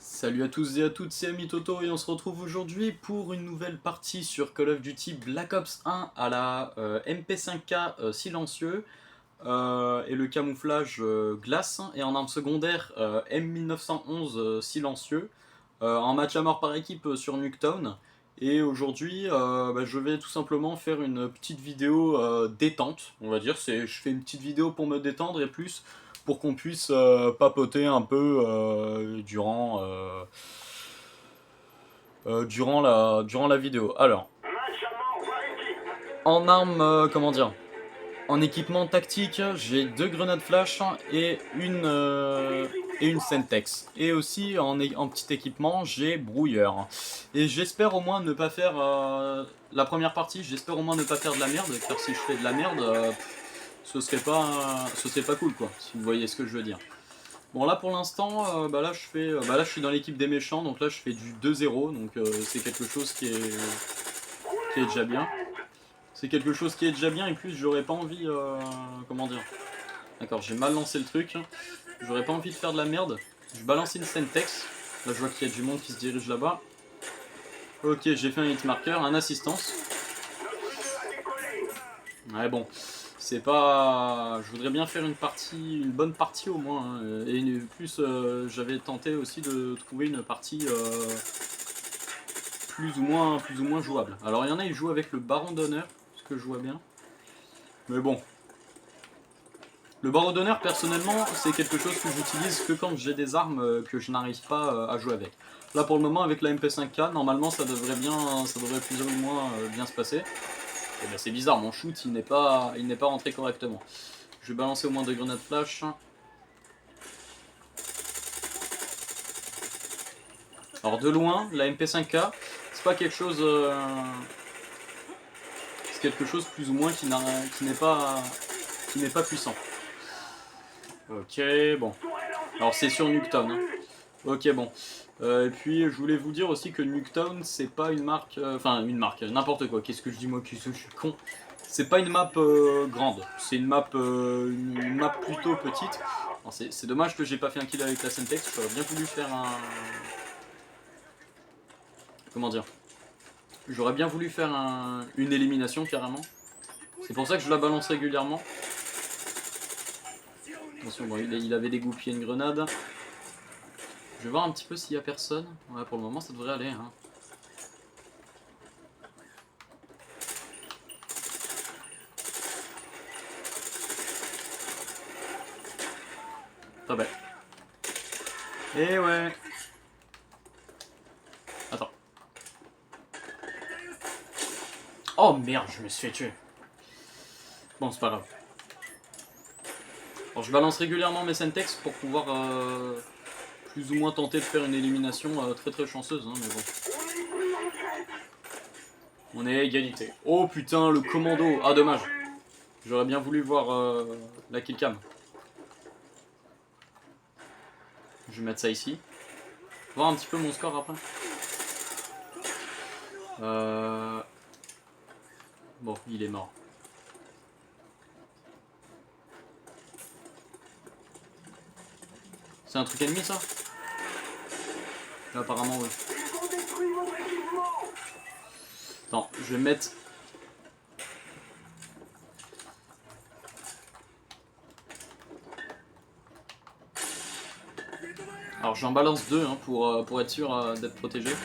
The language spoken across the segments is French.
Salut à tous et à toutes, c'est Ami Toto et on se retrouve aujourd'hui pour une nouvelle partie sur Call of Duty Black Ops 1 à la MP5K silencieux et le camouflage glace et en arme secondaire M1911 silencieux en match à mort par équipe sur Nuketown. Et aujourd'hui, je vais tout simplement faire une petite vidéo détente, on va dire. Je fais une petite vidéo pour me détendre et plus pour qu'on puisse papoter un peu durant la vidéo. Alors, en arme, comment dire, en équipement tactique, j'ai 2 grenades flash et une Semtex. Et aussi en petit équipement, j'ai brouilleur. Et j'espère au moins ne pas faire la première partie. J'espère au moins ne pas faire de la merde, car si je fais de la merde, ce serait pas cool, quoi. Si vous voyez ce que je veux dire. Bon, là pour l'instant, là je suis dans l'équipe des méchants, donc là je fais du 2-0, donc c'est quelque chose qui est déjà bien. C'est quelque chose qui est déjà bien, et plus j'aurais pas envie, comment dire. D'accord, j'ai mal lancé le truc. J'aurais pas envie de faire de la merde. Je balance une Semtex. Là je vois qu'il y a du monde qui se dirige là-bas. Ok, j'ai fait un hit marker, un assistance. Ouais bon, c'est pas... Je voudrais bien faire une bonne partie au moins. Hein. Et plus, j'avais tenté aussi de trouver une partie plus ou moins jouable. Alors il y en a, ils jouent avec le Baron d'honneur, ce que je vois bien. Mais bon. Le Baron d'honneur, personnellement, c'est quelque chose que j'utilise que quand j'ai des armes que je n'arrive pas à jouer avec. Là pour le moment, avec la MP5K, normalement ça devrait plus ou moins bien se passer. Et ben, c'est bizarre, mon shoot il n'est pas rentré correctement. Je vais balancer au moins 2 grenades flash. Alors de loin, la MP5K, c'est pas quelque chose... c'est quelque chose plus ou moins qui n'est pas puissant. Ok, bon. Alors c'est sur Nuketown. Hein. Ok, bon. Et puis je voulais vous dire aussi que Nuketown, c'est pas une marque... Enfin, une marque, n'importe quoi. Qu'est-ce que je dis moi, que je suis con. C'est pas une map grande. C'est une map plutôt petite. C'est dommage que j'ai pas fait un kill avec la Semtex. J'aurais bien voulu faire un... Comment dire? J'aurais bien voulu faire une élimination carrément. C'est pour ça que je la balance régulièrement. Attention, bon, il avait dégoupillé une grenade. Je vais voir un petit peu s'il y a personne. Ouais, pour le moment ça devrait aller. Hein. Très bien. Et ouais. Attends. Oh merde, je me suis fait tuer. Bon, c'est pas grave. Alors je balance régulièrement mes Semtex pour pouvoir plus ou moins tenter de faire une élimination très chanceuse, hein, mais bon. On est à égalité. Oh putain, le commando. Ah dommage. J'aurais bien voulu voir la killcam. Je vais mettre ça ici. Voir un petit peu mon score après. Bon, il est mort. C'est un truc ennemi ça? Apparemment oui. Attends, je vais mettre... Alors j'en balance 2 hein, pour être sûr d'être protégé.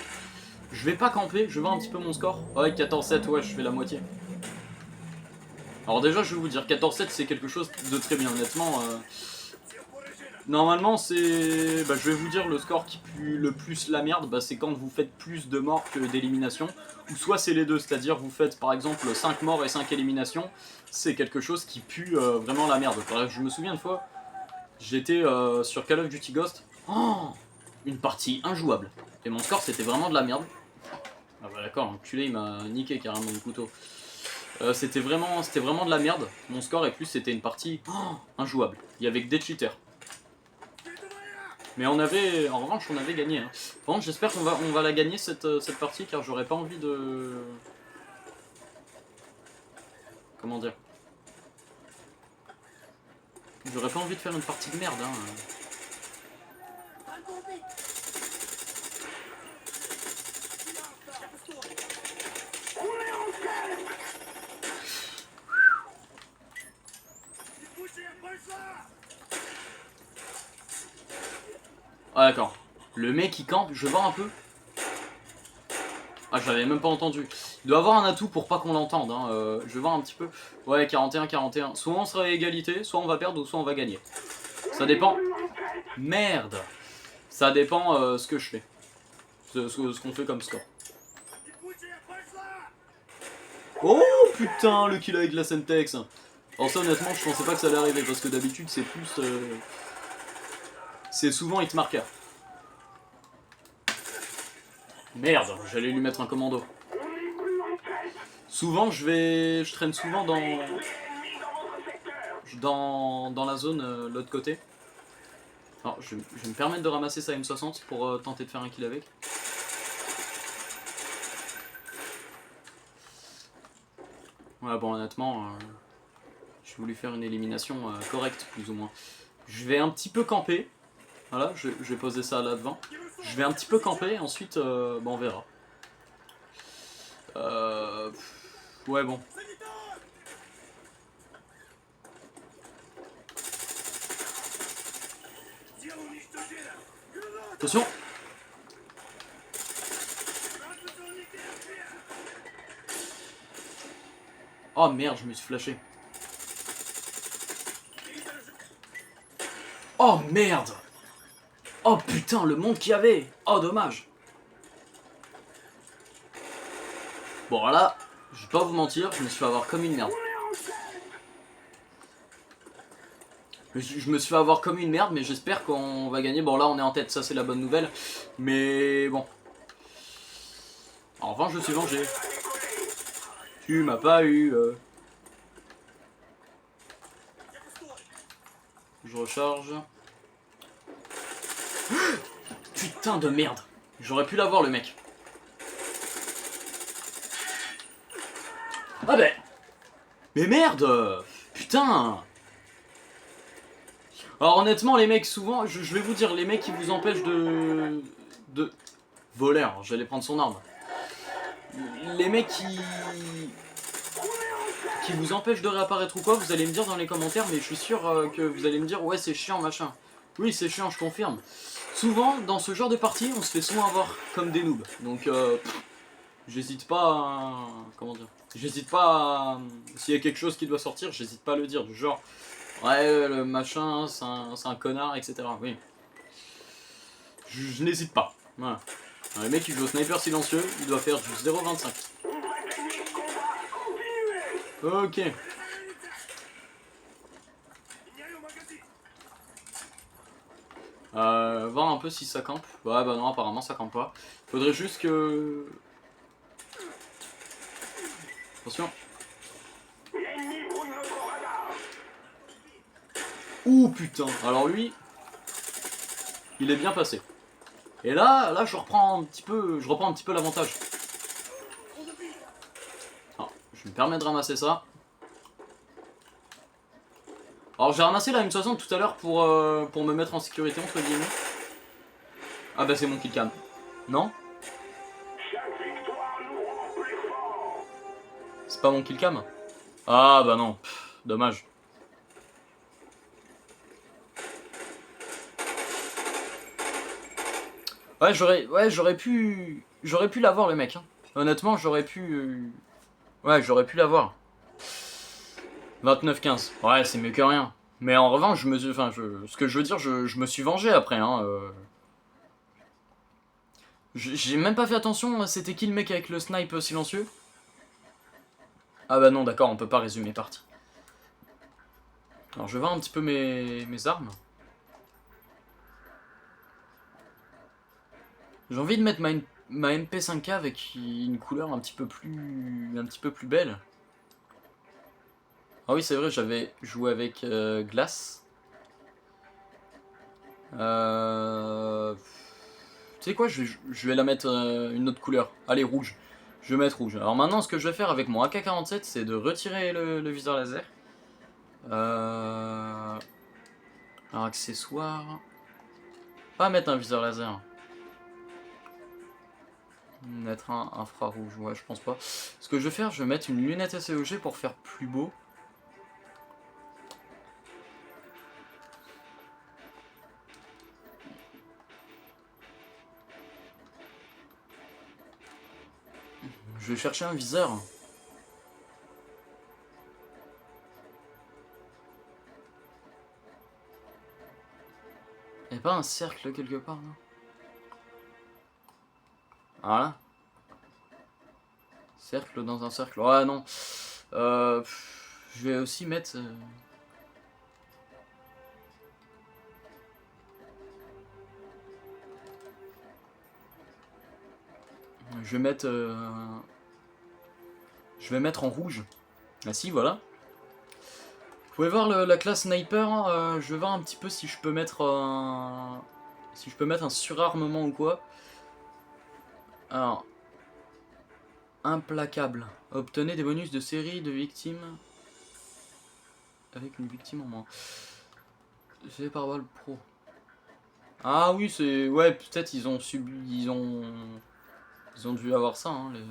Je vais pas camper, je vais voir un petit peu mon score. Ouais, 14-7, ouais, je fais la moitié. Alors déjà, je vais vous dire, 14-7, c'est quelque chose de très bien, honnêtement. Normalement, c'est... Bah, je vais vous dire, le score qui pue le plus la merde, bah, c'est quand vous faites plus de morts que d'éliminations. Ou soit c'est les deux, c'est-à-dire vous faites par exemple 5 morts et 5 éliminations. C'est quelque chose qui pue vraiment la merde. Par exemple, je me souviens une fois, j'étais sur Call of Duty Ghost. Oh, une partie injouable. Et mon score, c'était vraiment de la merde. Ah bah d'accord, l'enculé, il m'a niqué carrément le couteau. C'était vraiment de la merde. Mon score et plus c'était une partie injouable. Il y avait que des cheaters. Mais en revanche, on avait gagné. Hein. Bon, j'espère qu'on va la gagner cette partie car j'aurais pas envie de... Comment dire? J'aurais pas envie de faire une partie de merde. Hein. Ah d'accord. Le mec il campe, je vois un peu. Ah, je l'avais même pas entendu. Il doit avoir un atout pour pas qu'on l'entende. Hein. Je vais voir un petit peu. Ouais, 41-41. Soit on sera à égalité, soit on va perdre, ou soit on va gagner. Ça dépend. Merde. Ça dépend ce que je fais. Ce qu'on fait comme score. Oh putain, le kill avec la Semtex. Alors ça honnêtement, je pensais pas que ça allait arriver, parce que d'habitude c'est plus... c'est souvent hitmarker. Merde, j'allais lui mettre un commando. Souvent, je traîne souvent dans la zone, l'autre côté. Alors, je vais me permettre de ramasser sa M60 pour tenter de faire un kill avec. Ouais, bon, honnêtement, j'ai voulu faire une élimination correcte, plus ou moins. Je vais un petit peu camper. Voilà, je vais poser ça là devant. Je vais un petit peu camper, ensuite, bon, on verra. Ouais, bon. Attention! Oh merde, je me suis flashé. Oh merde! Oh putain, le monde qu'il y avait! Oh dommage! Bon là, je vais pas vous mentir, je me suis fait avoir comme une merde. Je me suis fait avoir comme une merde, mais j'espère qu'on va gagner. Bon là on est en tête, ça c'est la bonne nouvelle. Mais bon. En revanche je suis vengé. Tu m'as pas eu. Je recharge. Putain de merde. J'aurais pu l'avoir le mec. Ah ben. Mais merde. Putain. Alors honnêtement les mecs souvent, je vais vous dire, les mecs qui vous empêchent de voler, alors, j'allais prendre son arme. Les mecs qui vous empêchent de réapparaître ou quoi, vous allez me dire dans les commentaires, mais je suis sûr que vous allez me dire ouais c'est chiant machin. Oui c'est chiant, je confirme. Souvent dans ce genre de partie on se fait souvent avoir comme des noobs, donc j'hésite pas à... comment dire, j'hésite pas à... s'il y a quelque chose qui doit sortir, j'hésite pas à le dire, du genre ouais le machin c'est un connard, etc. Oui. Je n'hésite pas. Voilà. Le mec il joue au sniper silencieux, il doit faire du 0,25. Ok. Voir un peu si ça campe. Ouais bah non apparemment ça campe pas. Faudrait juste que... Attention. Ouh putain. Alors lui, il est bien passé. Et là je reprends un petit peu l'avantage. Je me permets de ramasser ça. Alors j'ai ramassé la M60 tout à l'heure pour me mettre en sécurité entre guillemets. Ah bah c'est mon killcam. Non? C'est pas mon killcam? Ah bah non, pff, dommage. Ouais j'aurais pu l'avoir le mec. Hein. Honnêtement j'aurais pu... Ouais j'aurais pu l'avoir. 29-15. Ouais c'est mieux que rien. Mais en revanche ce que je veux dire, je me suis vengé après. Hein, J'ai même pas fait attention, c'était qui le mec avec le snipe silencieux? Ah bah non d'accord, on peut pas résumer partie. Alors je vais voir un petit peu mes armes. J'ai envie de mettre ma MP5K avec une couleur un petit peu plus belle. Ah oui c'est vrai, j'avais joué avec Glace. Tu sais quoi, je vais la mettre une autre couleur. Allez, rouge. Je vais mettre rouge. Alors maintenant, ce que je vais faire avec mon AK-47, c'est de retirer le viseur laser. Alors, accessoire. Pas mettre un viseur laser. Mettre un infrarouge, ouais, je pense pas. Ce que je vais faire, je vais mettre une lunette SOG pour faire plus beau. Je vais chercher un viseur. Y'a pas un cercle quelque part, là? Voilà. Cercle dans un cercle. Ouais, non. Je vais aussi mettre... Je vais mettre... Je vais mettre en rouge. Ah si, voilà. Vous pouvez voir la classe sniper. Je vais voir un petit peu si je peux mettre un... Si je peux mettre un surarmement ou quoi. Alors... Implacable. Obtenez des bonus de série de victimes. Avec une victime en moins. C'est par balle pro. Ah oui, c'est... Ouais, peut-être ils ont subi... Ils ont dû avoir ça, hein, les...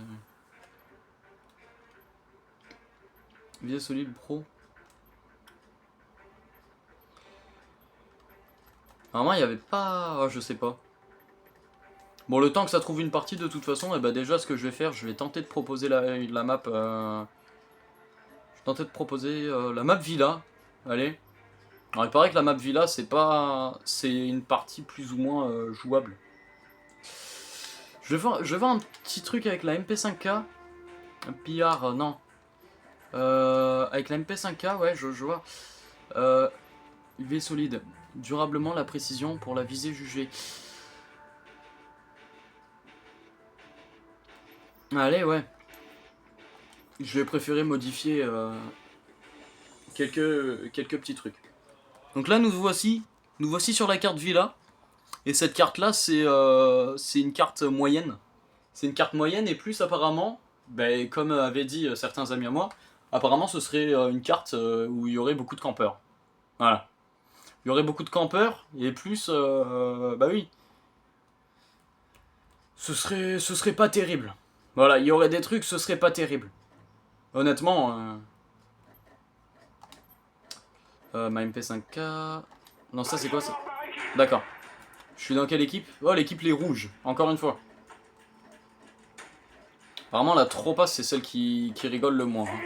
Visée solide pro. Normalement, il n'y avait pas... Oh, je sais pas. Bon, le temps que ça trouve une partie, de toute façon, et bah déjà, ce que je vais faire, je vais tenter de proposer la map... Je vais tenter de proposer la map Villa. Allez. Alors, il paraît que la map Villa, c'est pas... C'est une partie plus ou moins jouable. Je vais voir un petit truc avec la MP5K. Un PR, non. Avec la MP5K, ouais, je vois. UV solide. Durablement la précision pour la visée jugée. Allez, ouais. Je vais préférer modifier quelques petits trucs. Donc là, nous voici sur la carte Villa. Et cette carte-là, c'est une carte moyenne. C'est une carte moyenne et plus apparemment, ben, comme avaient dit certains amis à moi, apparemment ce serait une carte où il y aurait beaucoup de campeurs. Voilà. Il y aurait beaucoup de campeurs et plus, bah oui, ce serait pas terrible. Voilà, il y aurait des trucs, ce serait pas terrible. Honnêtement, ma MP5K... Non, ça c'est quoi ça? D'accord. Je suis dans quelle équipe? Oh, l'équipe les rouges, encore une fois. Apparemment la tropa c'est celle qui rigole le moins. Hein.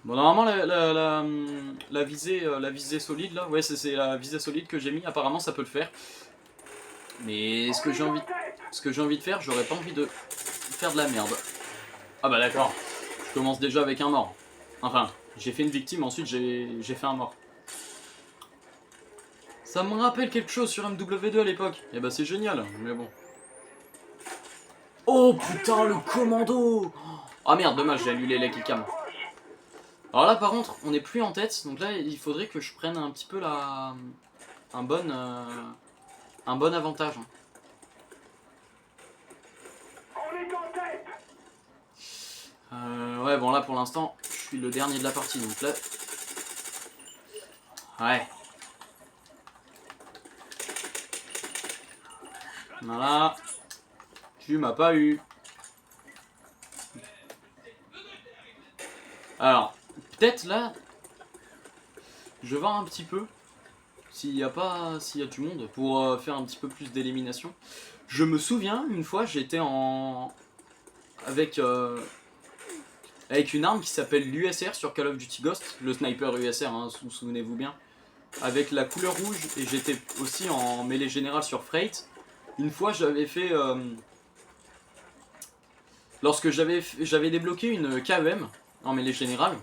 Bon, normalement la visée solide là, ouais c'est la visée solide que j'ai mis, apparemment ça peut le faire. Mais ce que j'ai envie de faire, j'aurais pas envie de faire de la merde. Ah bah d'accord, je commence déjà avec un mort. Enfin, j'ai fait une victime, ensuite j'ai fait un mort. Ça me rappelle quelque chose sur MW2 à l'époque. Et bah c'est génial, mais bon. Oh putain, le commando! Ah merde, dommage, j'ai annulé la killcam. Alors là par contre, on n'est plus en tête, donc là il faudrait que je prenne un petit peu un bon avantage. Ouais, bon là pour l'instant, je suis le dernier de la partie, donc là... Ouais. Voilà. Tu m'as pas eu. Alors, peut-être là, je vais voir un petit peu s'il y a du monde pour faire un petit peu plus d'élimination. Je me souviens, une fois, j'étais avec une arme qui s'appelle l'USR sur Call of Duty Ghost, le sniper USR, hein, souvenez-vous bien, avec la couleur rouge, et j'étais aussi en mêlée générale sur Freight. Une fois, j'avais fait... lorsque j'avais débloqué une KEM en mêlée générale,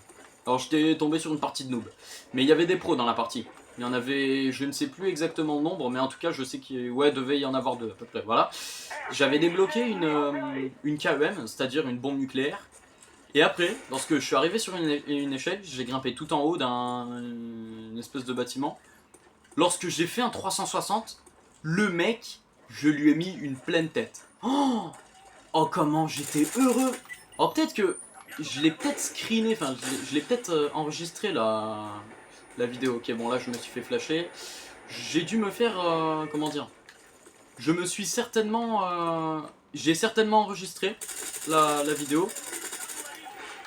alors j'étais tombé sur une partie de noob, mais il y avait des pros dans la partie. Il y en avait, je ne sais plus exactement le nombre, mais en tout cas je sais qu'il devait y en avoir deux à peu près, voilà. J'avais débloqué une KEM, c'est-à-dire une bombe nucléaire, et après, lorsque je suis arrivé sur une échelle, j'ai grimpé tout en haut d'une espèce de bâtiment. Lorsque j'ai fait un 360, le mec, je lui ai mis une pleine tête. Oh comment j'étais heureux. Alors peut-être que je l'ai peut-être screené, enfin je l'ai peut-être enregistré la vidéo. Ok bon là je me suis fait flasher. J'ai dû me faire, comment dire, Je me suis certainement... j'ai certainement enregistré la vidéo.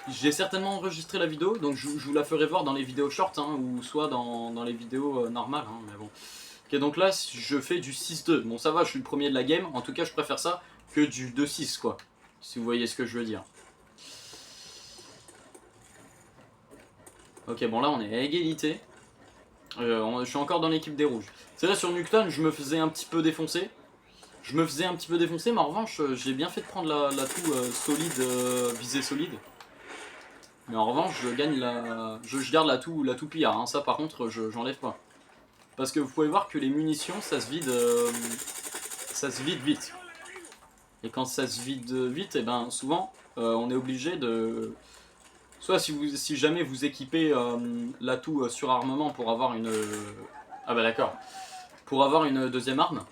J'ai certainement enregistré la vidéo, donc je vous la ferai voir dans les vidéos short, hein, ou soit dans les vidéos normales, hein, mais bon. Ok, donc là, je fais du 6-2. Bon, ça va, je suis le premier de la game. En tout cas, je préfère ça que du 2-6, quoi. Si vous voyez ce que je veux dire. Ok, bon là, on est à égalité. Je suis encore dans l'équipe des rouges. C'est vrai, sur Nuketown, je me faisais un petit peu défoncer. Mais en revanche, j'ai bien fait de prendre l'atout solide, visée solide. Mais en revanche, je gagne je garde l'atout pillard, hein. Ça, par contre, j'enlève pas. Parce que vous pouvez voir que les munitions, ça se vide vite. Et quand ça se vide vite, et ben souvent, on est obligé de... Soit si jamais vous équipez l'atout surarmement pour avoir une... Ah bah d'accord. Pour avoir une deuxième arme.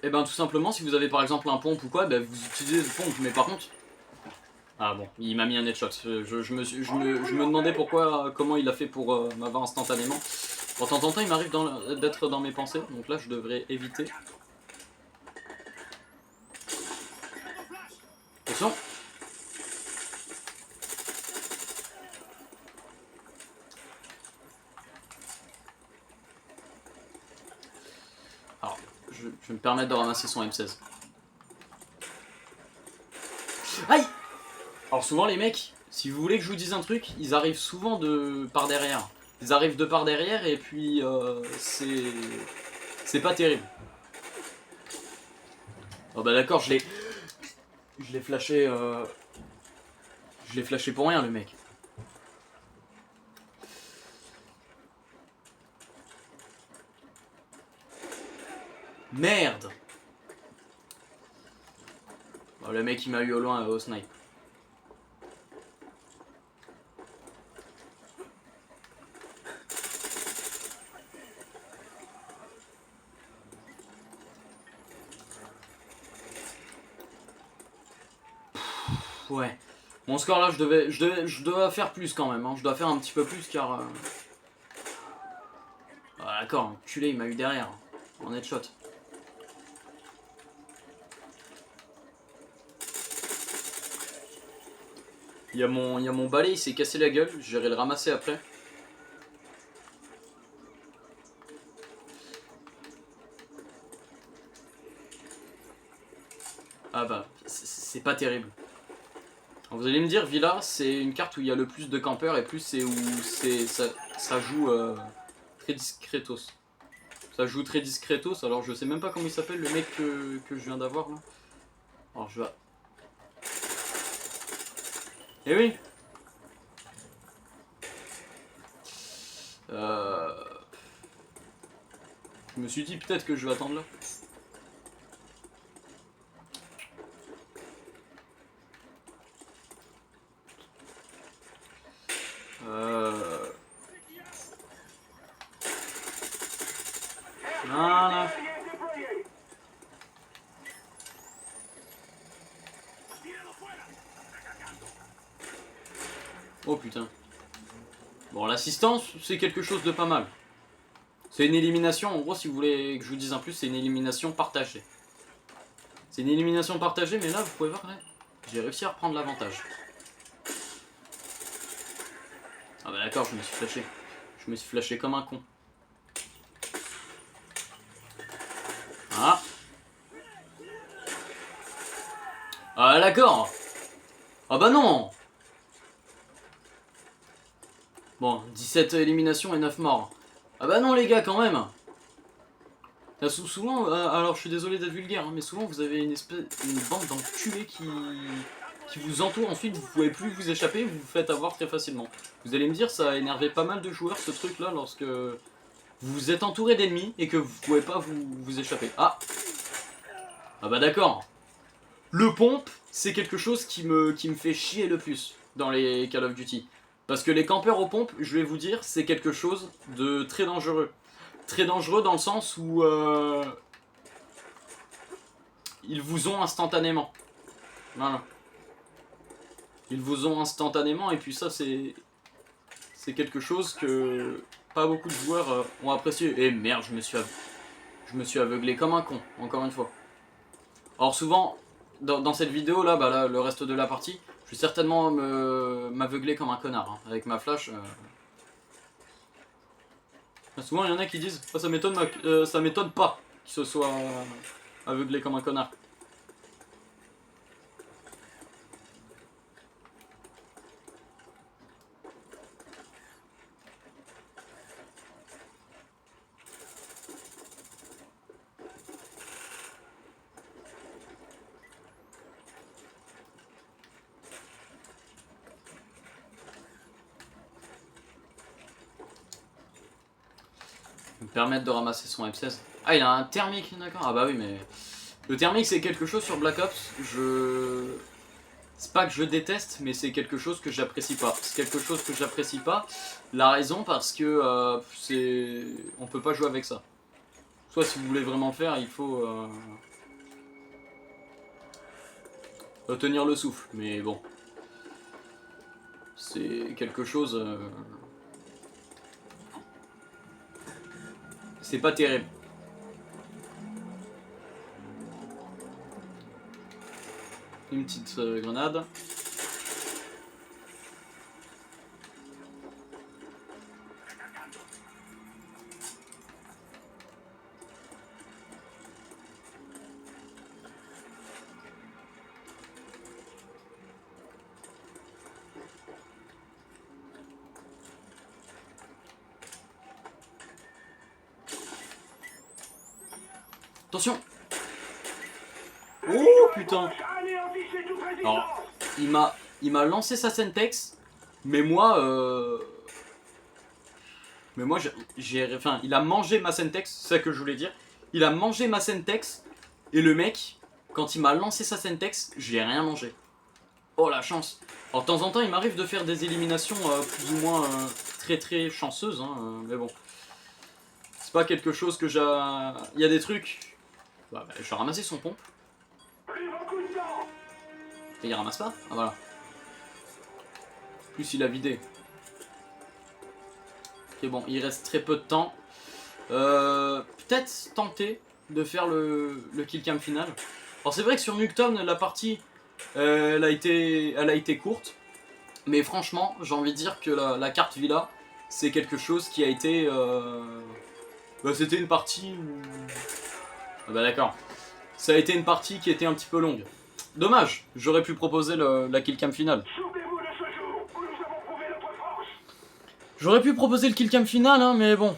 Et ben tout simplement, si vous avez par exemple un pompe ou quoi, ben, vous utilisez le pompe. Mais par contre... Ah bon, il m'a mis un headshot. Je me demandais comment il a fait pour m'avoir instantanément. De temps en temps, il m'arrive d'être dans mes pensées, donc là, je devrais éviter. Attention. Alors, je vais me permettre de ramasser son M16. Aïe! Alors souvent les mecs, si vous voulez que je vous dise un truc, ils arrivent souvent par derrière. Ils arrivent de par derrière et puis c'est pas terrible. Oh bah d'accord, je l'ai flashé pour rien le mec. Merde. Oh, le mec il m'a eu au loin au snipe. Ouais. Mon score là, je dois faire plus quand même. Hein. Je dois faire un petit peu plus car... Ah, d'accord, enculé, il m'a eu derrière. En headshot. Il y a mon balai, il s'est cassé la gueule. J'irai le ramasser après. Ah bah, c'est pas terrible. Alors vous allez me dire, Villa, c'est une carte où il y a le plus de campeurs et plus c'est où ça joue très discretos. Ça joue très discretos, alors je sais même pas comment il s'appelle le mec que je viens d'avoir là. Alors je vais... Eh oui. Je me suis dit peut-être que je vais attendre là. Voilà. Oh putain. Bon, l'assistance, c'est quelque chose de pas mal. C'est une élimination, en gros, si vous voulez que je vous dise un plus, c'est une élimination partagée. C'est une élimination partagée, mais là, vous pouvez voir, ouais, j'ai réussi à reprendre l'avantage. Ah bah d'accord, je me suis flashé. Je me suis flashé comme un con. Ah. Ah d'accord. Ah bah non. Bon, 17 éliminations et 9 morts. Ah bah non les gars, quand même. Souvent, alors je suis désolé d'être vulgaire, hein, mais souvent vous avez une bande d'enculés qui vous entoure, ensuite vous pouvez plus vous échapper, vous vous faites avoir très facilement. Vous allez me dire, ça a énervé pas mal de joueurs ce truc là lorsque vous êtes entouré d'ennemis et que vous pouvez pas vous échapper. Ah. Ah bah d'accord. Le pompe, c'est quelque chose qui me fait chier le plus dans les Call of Duty. Parce que les campeurs aux pompes, je vais vous dire, c'est quelque chose de très dangereux. Très dangereux dans le sens où ils vous ont instantanément. Voilà. Ils vous ont instantanément et puis ça c'est quelque chose que pas beaucoup de joueurs ont apprécié. Et merde, je me suis aveuglé comme un con, encore une fois. Alors souvent, dans cette vidéo là, bah là, le reste de la partie, je vais certainement m'aveugler comme un connard, hein, avec ma flash. Souvent il y en a qui disent, oh, ça m'étonne pas qu'il se soit aveuglé comme un connard. Me permettre de ramasser son M16. Ah, il a un thermique, d'accord. Ah bah oui, mais le thermique c'est quelque chose sur Black Ops. C'est pas que je déteste, mais c'est quelque chose que j'apprécie pas. C'est quelque chose que j'apprécie pas. La raison parce que on peut pas jouer avec ça. Soit si vous voulez vraiment faire, il faut tenir le souffle. Mais bon, c'est quelque chose. C'est pas terrible. Une petite grenade. Attention! Oh putain! Alors, il m'a lancé sa Sentex, mais moi, enfin, il a mangé ma Sentex, c'est ça que je voulais dire. Il a mangé ma Sentex, et le mec, quand il m'a lancé sa Sentex, j'ai rien mangé. Oh la chance! Alors de temps en temps, il m'arrive de faire des éliminations plus ou moins très très chanceuses, hein, mais bon. C'est pas quelque chose que j'ai... Il y a des trucs... Bah, je vais ramasser son pompe. Et il ramasse pas? Ah voilà. Plus il a vidé. Ok bon, il reste très peu de temps. Peut-être tenter de faire le kill cam final. Alors c'est vrai que sur Nuketown, la partie elle a été courte. Mais franchement, j'ai envie de dire que la carte Villa, c'est quelque chose qui a été... Bah, c'était une partie où... Ah bah d'accord. Ça a été une partie qui était un petit peu longue. Dommage, j'aurais pu proposer la kill cam finale. J'aurais pu proposer le kill cam final, hein, mais bon.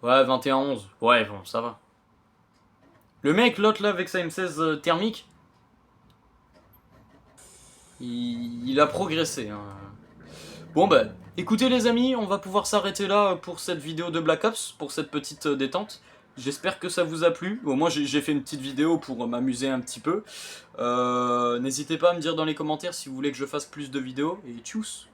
Ouais, 21-11. Ouais, bon, ça va. Le mec, l'autre là, avec sa M16 thermique, il a progressé. Hein. Bon, bah, écoutez les amis, on va pouvoir s'arrêter là pour cette vidéo de Black Ops, pour cette petite détente. J'espère que ça vous a plu. Bon, moi j'ai fait une petite vidéo pour m'amuser un petit peu. N'hésitez pas à me dire dans les commentaires si vous voulez que je fasse plus de vidéos. Et tchuss!